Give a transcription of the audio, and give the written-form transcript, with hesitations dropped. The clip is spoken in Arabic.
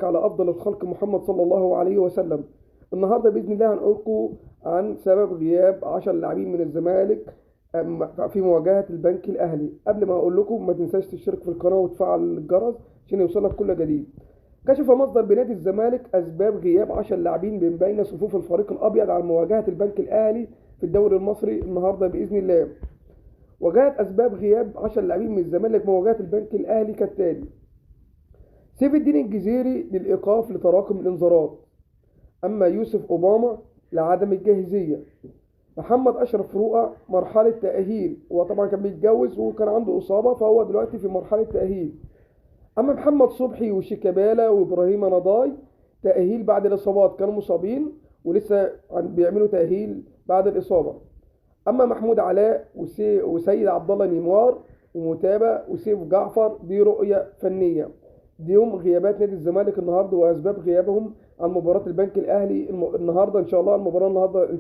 وبارك على أفضل الخلق محمد صلى الله عليه وسلم. النهارده بإذن الله هنقول لكم عن سبب غياب 10 لاعبين من الزمالك في مواجهة البنك الأهلي. قبل ما أقول لكم ما تنساش تشترك في القناة وتفعل الجرس عشان يوصلك كل جديد. كشف مصدر بنادي الزمالك أسباب غياب 10 لاعبين من بين صفوف الفريق الأبيض عن مواجهة البنك الأهلي في الدوري المصري النهارده بإذن الله. وجاءت أسباب غياب 10 لاعبين من الزمالك مواجهة البنك الأهلي كالتالي: سيف الدين الجزيري للإيقاف لتراكم الإنذارات، أما يوسف أوباما لعدم الجاهزية، محمد أشرف رؤى مرحلة تأهيل، هو طبعا كان بيتجوز وكان عنده إصابة فهو دلوقتي في مرحلة تأهيل، أما محمد صبحي وشيكابالا وإبراهيم نضاي تأهيل بعد الإصابات، كانوا مصابين ولسه بيعملوا تأهيل بعد الإصابة، أما محمود علاء وسيد عبد الله نيمار ومتابع وسيف جعفر دي رؤية فنية. دي يوم غيابات نادي الزمالك النهارده وأسباب غيابهم عن مباراة البنك الأهلي النهارده. إن شاء الله المباراة النهارده